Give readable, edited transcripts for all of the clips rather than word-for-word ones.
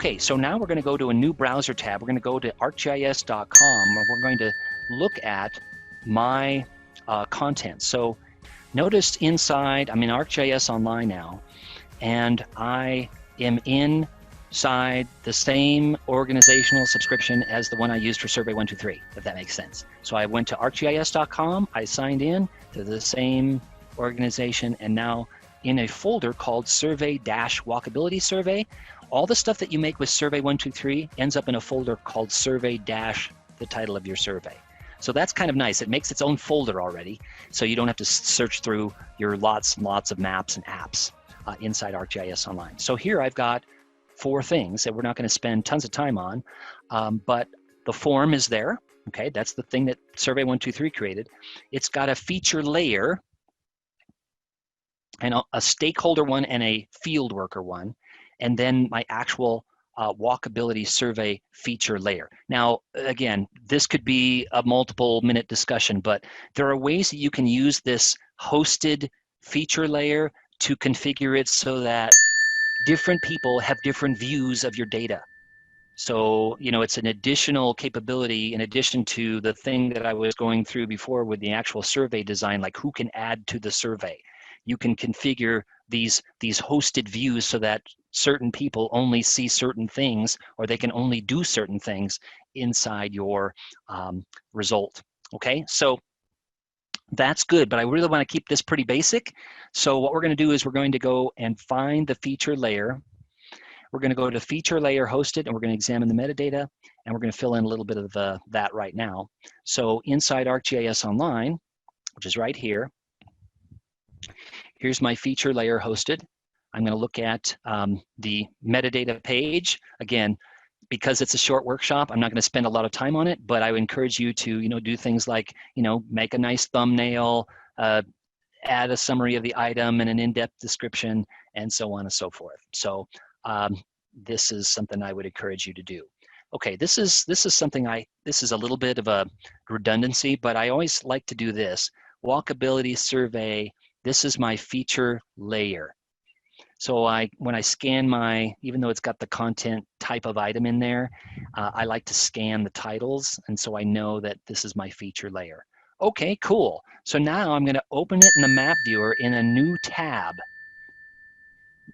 Okay, so now we're going to go to a new browser tab. We're going to go to arcgis.com, and we're going to look at my content. So notice inside, I'm in ArcGIS Online now, and I am inside the same organizational subscription as the one I used for Survey 123, if that makes sense. So I went to arcgis.com, I signed in to the same organization, and now in a folder called Survey-Walkability Survey, all the stuff that you make with Survey 123 ends up in a folder called Survey-the title of your survey. So that's kind of nice. It makes its own folder already, so you don't have to search through your lots and lots of maps and apps inside ArcGIS Online. So here I've got 4 things that we're not going to spend tons of time on, but the form is there. Okay, that's the thing that Survey 123 created. It's got a feature layer, and a stakeholder one and a field worker one, and then my actual walkability survey feature layer. Now, again, this could be a multiple-minute discussion, but there are ways that you can use this hosted feature layer to configure it so that different people have different views of your data. So, you know, it's an additional capability in addition to the thing that I was going through before with the actual survey design, like who can add to the survey. You can configure these hosted views so that certain people only see certain things, or they can only do certain things inside your result. Okay, so that's good, but I really want to keep this pretty basic. So what we're going to do is we're going to go and find the feature layer. We're going to go to feature layer hosted, and we're going to examine the metadata, and we're going to fill in a little bit of that right now. So inside ArcGIS Online, which is right here, here's my feature layer hosted. I'm going to look at the metadata page. Again, because it's a short workshop, I'm not going to spend a lot of time on it, but I would encourage you to, do things like, make a nice thumbnail, add a summary of the item and an in-depth description, and so on and so forth. So this is something I would encourage you to do. Okay, this is something this is a little bit of a redundancy, but I always like to do this. Walkability survey, this is my feature layer. So when I scan even though it's got the content type of item in there, I like to scan the titles, and so I know that this is my feature layer. Okay, cool. So now I'm going to open it in the map viewer in a new tab.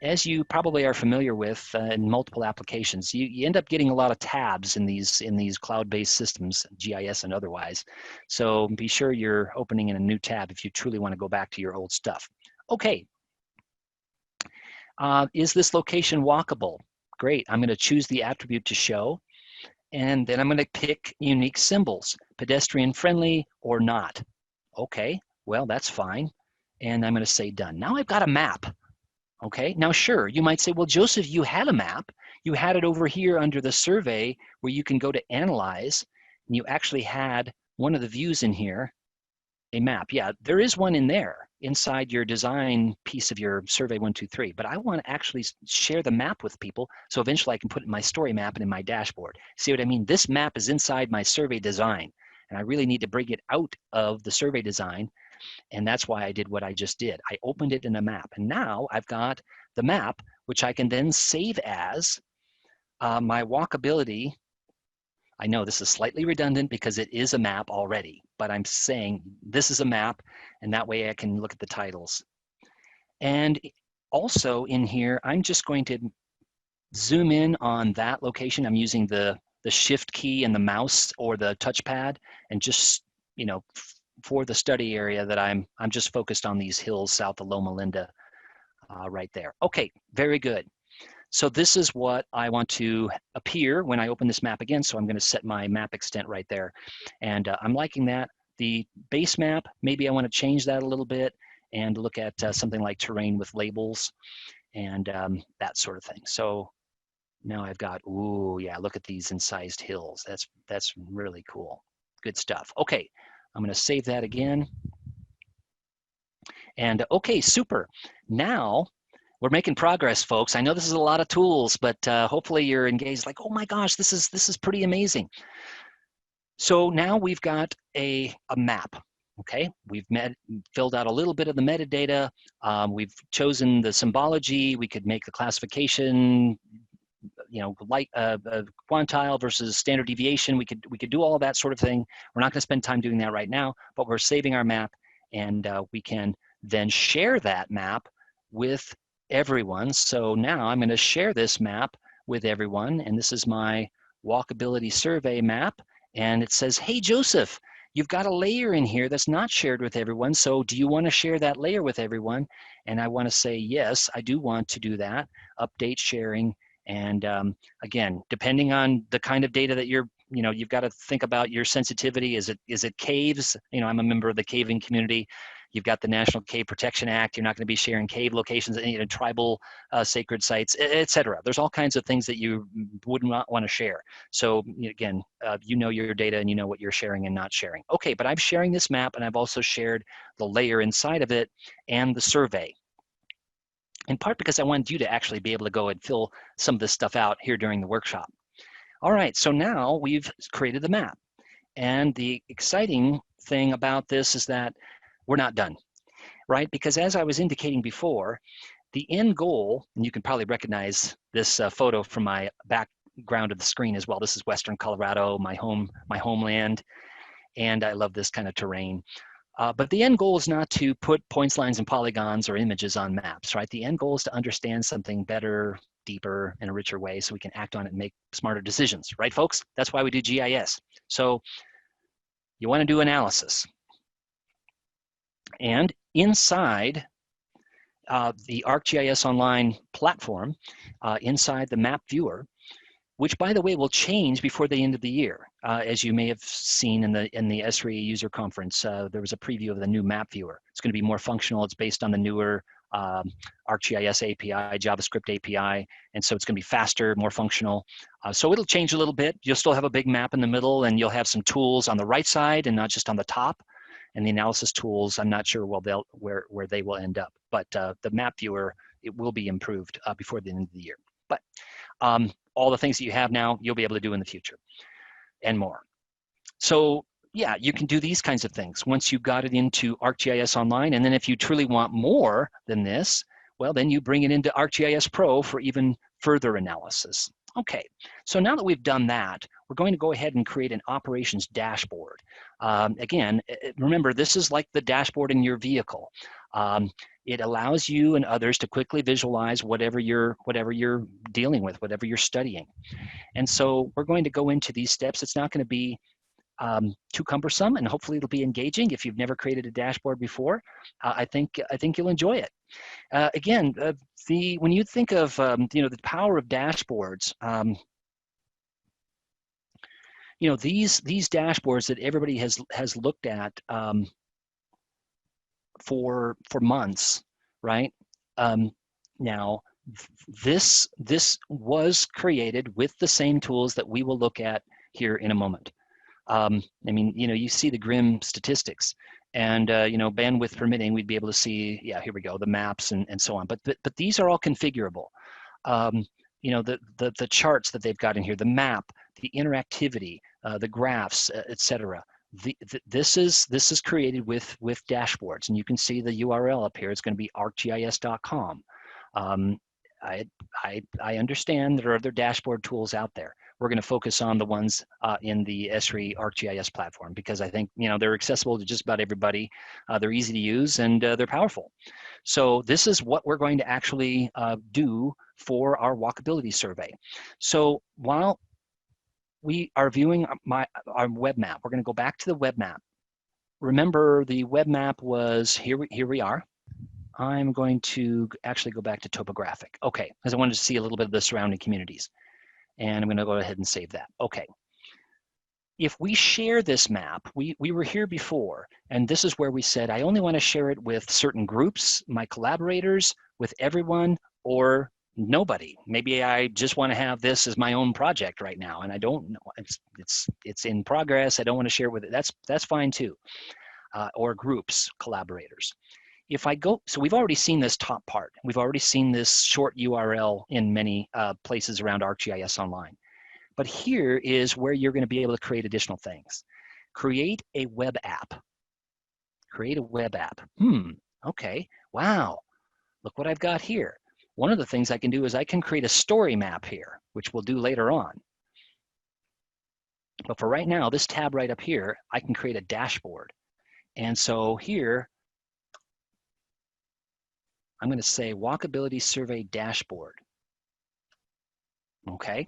As you probably are familiar with in multiple applications, you end up getting a lot of tabs in these cloud-based systems, GIS and otherwise. So be sure you're opening in a new tab if you truly want to go back to your old stuff. Okay. Is this location walkable? Great, I'm going to choose the attribute to show, and then I'm going to pick unique symbols, pedestrian friendly or not. Okay, well, that's fine, and I'm going to say done. Now I've got a map. Okay, now sure, you might say, well, Joseph, you had a map. You had it over here under the survey where you can go to analyze, and you actually had one of the views in here, a map. Yeah, there is one in there inside your design piece of your Survey 123, but I want to actually share the map with people, so eventually I can put it in my story map and in my dashboard. See what I mean? This map is inside my survey design, and I really need to bring it out of the survey design, and that's why I did what I just did. I opened it in a map, and now I've got the map, which I can then save as my walkability. I know this is slightly redundant because it is a map already, but I'm saying this is a map, and that way I can look at the titles. And also in here, I'm just going to zoom in on that location. I'm using the shift key and the mouse or the touchpad, and just, for the study area that I'm just focused on these hills south of Loma Linda right there. Okay, very good. So this is what I want to appear when I open this map again. So I'm going to set my map extent right there. And I'm liking that. The base map, maybe I want to change that a little bit and look at something like terrain with labels and that sort of thing. So now I've got, ooh, yeah, look at these incised hills. That's really cool. Good stuff. Okay, I'm going to save that again. And okay, super. Now, we're making progress, folks. I know this is a lot of tools, but hopefully you're engaged like, oh my gosh, this is pretty amazing. So now we've got a map, okay? We've filled out a little bit of the metadata. We've chosen the symbology. We could make the classification quantile versus standard deviation. We could do all of that sort of thing. We're not going to spend time doing that right now, but we're saving our map, and we can then share that map with everyone. So now I'm going to share this map with everyone, and this is my walkability survey map, and it says, hey, Joseph, you've got a layer in here that's not shared with everyone, so do you want to share that layer with everyone? And I want to say, yes, I do want to do that, update sharing. And again, depending on the kind of data that you've got to think about your sensitivity. Is it caves? I'm a member of the caving community. You've got the National Cave Protection Act. You're not going to be sharing cave locations, tribal sacred sites, etc. There's all kinds of things that you would not want to share. So again, your data and you know what you're sharing and not sharing. Okay, but I'm sharing this map, and I've also shared the layer inside of it and the survey. In part because I wanted you to actually be able to go and fill some of this stuff out here during the workshop. All right, so now we've created the map. And the exciting thing about this is that we're not done, right? Because as I was indicating before, the end goal, and you can probably recognize this photo from my background of the screen as well. This is Western Colorado, my homeland, and I love this kind of terrain. But the end goal is not to put points, lines, and polygons or images on maps, right? The end goal is to understand something better, deeper, in a richer way so we can act on it and make smarter decisions, right, folks? That's why we do GIS. So you want to do analysis. And inside the ArcGIS Online platform, inside the map viewer, which by the way will change before the end of the year. As you may have seen in the ESRI user conference, there was a preview of the new map viewer. It's going to be more functional. It's based on the newer ArcGIS API, JavaScript API, and so it's going to be faster, more functional. So it'll change a little bit. You'll still have a big map in the middle, and you'll have some tools on the right side and not just on the top. And the analysis tools, I'm not sure where they will end up, but the map viewer, it will be improved before the end of the year. But all the things that you have now, you'll be able to do in the future and more. So yeah, you can do these kinds of things once you got it into ArcGIS Online. And then if you truly want more than this, well, then you bring it into ArcGIS Pro for even further analysis. Okay, so now that we've done that, we're going to go ahead and create an operations dashboard. Again, remember, this is like the dashboard in your vehicle. It allows you and others to quickly visualize whatever you're dealing with, whatever you're studying. And so we're going to go into these steps. It's not going to be too cumbersome, and hopefully it'll be engaging. If you've never created a dashboard before, I think you'll enjoy it. Again, when you think of the power of dashboards, these dashboards that everybody has looked at for months, right? Now, this was created with the same tools that we will look at here in a moment. I mean, you see the grim statistics, and bandwidth permitting, we'd be able to see, yeah, here we go, the maps and so on. But these are all configurable. The charts that they've got in here, the map, the interactivity, the graphs, etc. This is created with dashboards, and you can see the URL up here. It's going to be arcgis.com. I understand there are other dashboard tools out there. We're going to focus on the ones in the ESRI ArcGIS platform because I think they're accessible to just about everybody. They're easy to use and they're powerful. So this is what we're going to actually do for our walkability survey. So while we are viewing our web map, we're going to go back to the web map. Remember, the web map was here we are. I'm going to actually go back to topographic. Okay, because I wanted to see a little bit of the surrounding communities. And I'm going to go ahead and save that. Okay. If we share this map, we were here before, and this is where we said, I only want to share it with certain groups, my collaborators, with everyone, or nobody. Maybe I just want to have this as my own project right now, and I don't know. It's in progress. I don't want to share it with it. That's fine too. Or groups, collaborators. If I go, so we've already seen this top part. We've already seen this short URL in many places around ArcGIS Online. But here is where you're going to be able to create additional things. Create a web app. Create a web app. Okay, wow, look what I've got here. one of the things I can do is I can create a story map here, which we'll do later on. But for right now, this tab right up here, I can create a dashboard. And so here, I'm going to say Walkability Survey Dashboard. Okay.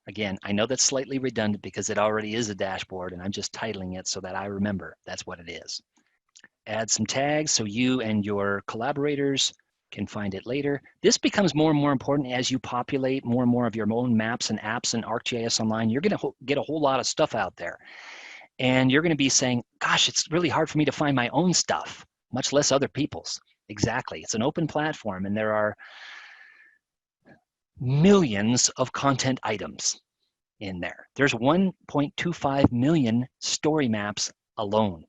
Again, I know that's slightly redundant because it already is a dashboard and I'm just titling it so that I remember that's what it is. Add some tags so you and your collaborators can find it later. This becomes more and more important as you populate more and more of your own maps and apps in ArcGIS Online. You're going to get a whole lot of stuff out there. And you're going to be saying, gosh, it's really hard for me to find my own stuff, much less other people's. Exactly. It's an open platform and there are millions of content items in there. There's 1.25 million story maps alone.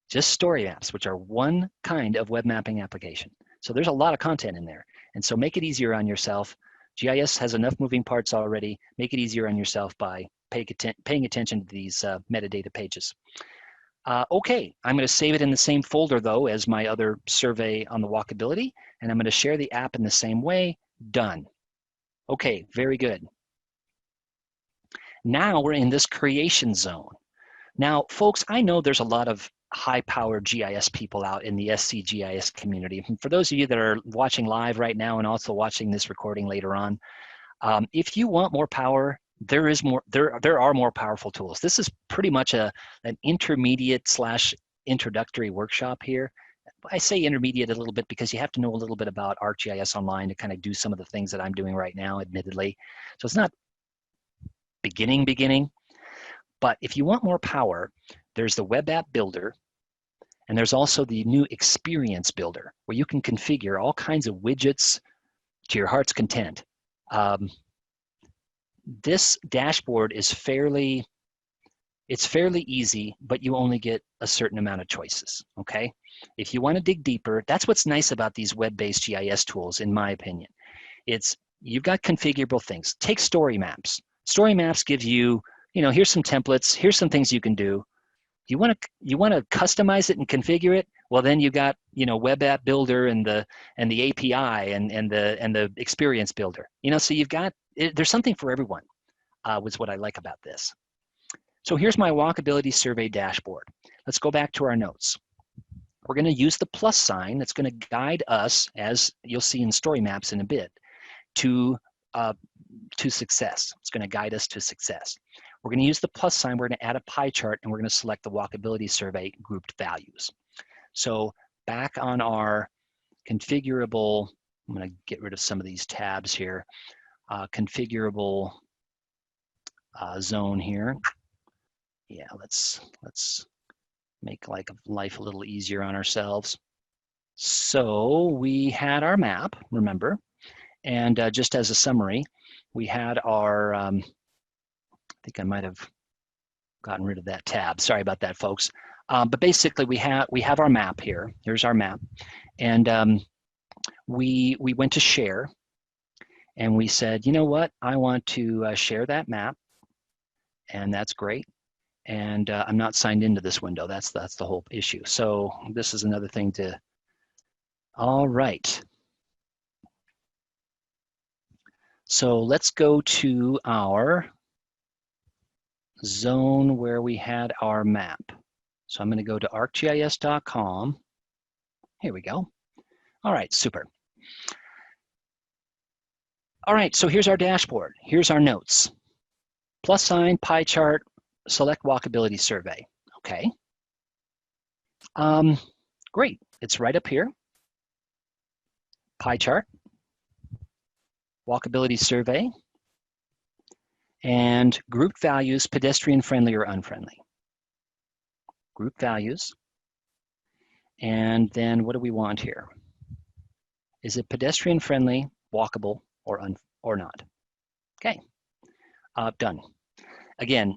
Just story maps, which are one kind of web mapping application. So there's a lot of content in there. And so make it easier on yourself. GIS has enough moving parts already. Make it easier on yourself by paying attention to these metadata pages. Okay, I'm going to save it in the same folder though as my other survey on the walkability, and I'm going to share the app in the same way. Done. Okay, very good. Now we're in this creation zone. Now, folks, I know there's a lot of high-powered GIS people out in the SCGIS community. For those of you that are watching live right now and also watching this recording later on, if you want more power, there are more powerful tools. This is pretty much an intermediate / introductory workshop here. I say intermediate a little bit because you have to know a little bit about ArcGIS Online to kind of do some of the things that I'm doing right now, admittedly. So it's not beginning, but if you want more power, there's the web app builder, and there's also the new experience builder where you can configure all kinds of widgets to your heart's content. This dashboard is fairly easy, but you only get a certain amount of choices, okay? If you want to dig deeper, that's what's nice about these web-based GIS tools, in my opinion. You've got configurable things. Take story maps. Story maps give you, here's some templates, here's some things you can do. You want to customize it and configure it? Well, then you got, web app builder and the API and the experience builder. So you've got, there's something for everyone, was what I like about this. So here's my walkability survey dashboard. Let's go back to our notes. We're going to use the plus sign that's going to guide us, as you'll see in story maps in a bit, to success. It's going to guide us to success. We're going to use the plus sign. We're going to add a pie chart, and we're going to select the walkability survey grouped values. So back on our configurable, I'm going to get rid of some of these tabs here, configurable zone here. Yeah, let's make life a little easier on ourselves. So we had our map, remember, and just as a summary, we had our, I think I might have gotten rid of that tab. Sorry about that, folks. But basically, we have our map here. Here's our map, and we went to share, and we said, you know what? I want to share that map, and that's great. And I'm not signed into this window. That's the whole issue. So this is another thing to. All right. So let's go to our zone where we had our map. So I'm going to go to arcgis.com. Here we go. All right, super. All right, so here's our dashboard. Here's our notes. Plus sign, pie chart, select walkability survey. Okay. Great. It's right up here. Pie chart, walkability survey, and group values, pedestrian friendly or unfriendly. Group values. And then what do we want here? Is it pedestrian friendly, walkable, or not? Okay. Done. Again,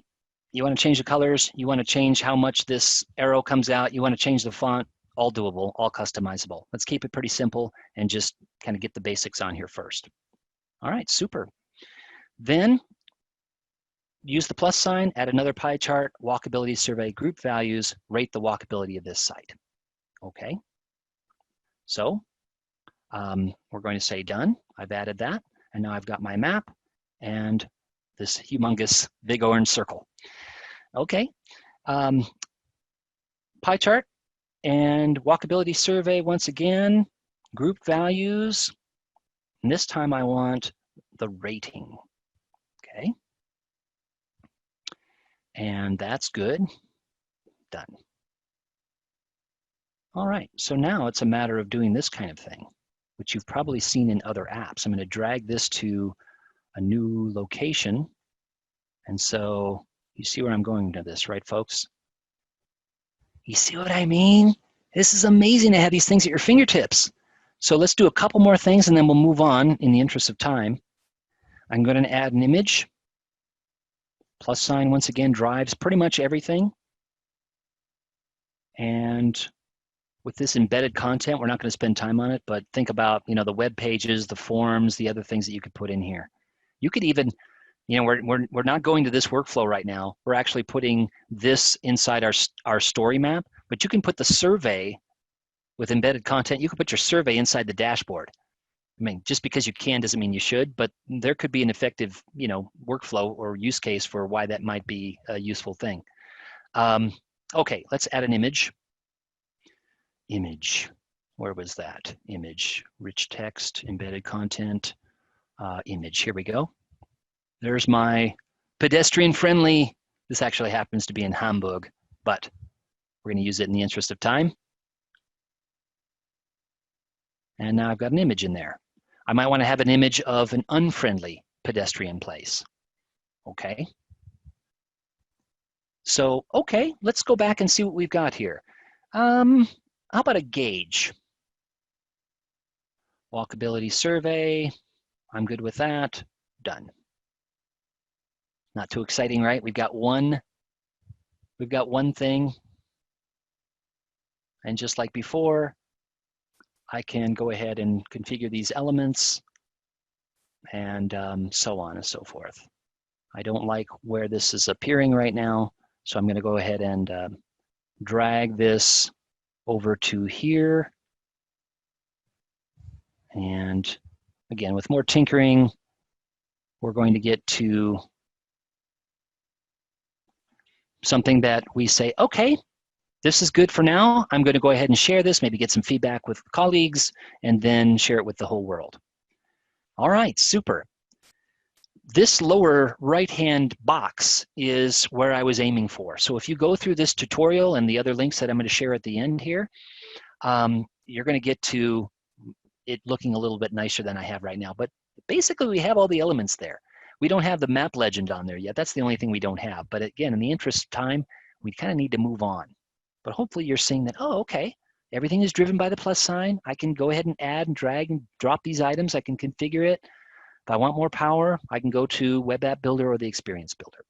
you want to change the colors, you want to change how much this arrow comes out, you want to change the font, all doable, all customizable. Let's keep it pretty simple and just kind of get the basics on here first. All right, super. Then use the plus sign, add another pie chart, walkability survey, group values, rate the walkability of this site. Okay. So We're going to say done. I've added that. And now I've got my map and this humongous big orange circle. Okay. Pie chart and walkability survey once again. Group values. And this time I want the rating. Okay. And that's good. Done. All right, so now it's a matter of doing this kind of thing, which you've probably seen in other apps. I'm going to drag this to a new location. And so you see where I'm going to this, right, folks? You see what I mean? This is amazing to have these things at your fingertips. So let's do a couple more things and then we'll move on in the interest of time. I'm going to add an image. Plus sign, once again, drives pretty much everything. And with this embedded content, we're not going to spend time on it, but think about, the web pages, the forms, the other things that you could put in here. You could even, we're not going to this workflow right now. We're actually putting this inside our story map, but you can put the survey with embedded content. You can put your survey inside the dashboard. I mean, just because you can doesn't mean you should, but there could be an effective, workflow or use case for why that might be a useful thing. Okay, let's add an image. Image, where was that? Image, rich text, embedded content, image, here we go. There's my pedestrian friendly, this actually happens to be in Hamburg, but we're gonna use it in the interest of time. And now I've got an image in there. I might wanna have an image of an unfriendly pedestrian place, okay? So, okay, let's go back and see what we've got here. How about a gauge? Walkability survey, I'm good with that, done. Not too exciting, right? We've got one thing. And just like before, I can go ahead and configure these elements and so on and so forth. I don't like where this is appearing right now, so I'm gonna go ahead and drag this over to here. And again, with more tinkering, we're going to get to something that we say, okay, this is good for now. I'm going to go ahead and share this, maybe get some feedback with colleagues, and then share it with the whole world. All right, super. This lower right-hand box is where I was aiming for. So if you go through this tutorial and the other links that I'm going to share at the end here, you're going to get to it looking a little bit nicer than I have right now. But basically, we have all the elements there. We don't have the map legend on there yet. That's the only thing we don't have. But again, in the interest of time, we kind of need to move on. But hopefully you're seeing that, oh, okay, everything is driven by the plus sign. I can go ahead and add and drag and drop these items. I can configure it. If I want more power, I can go to Web App Builder or the Experience Builder.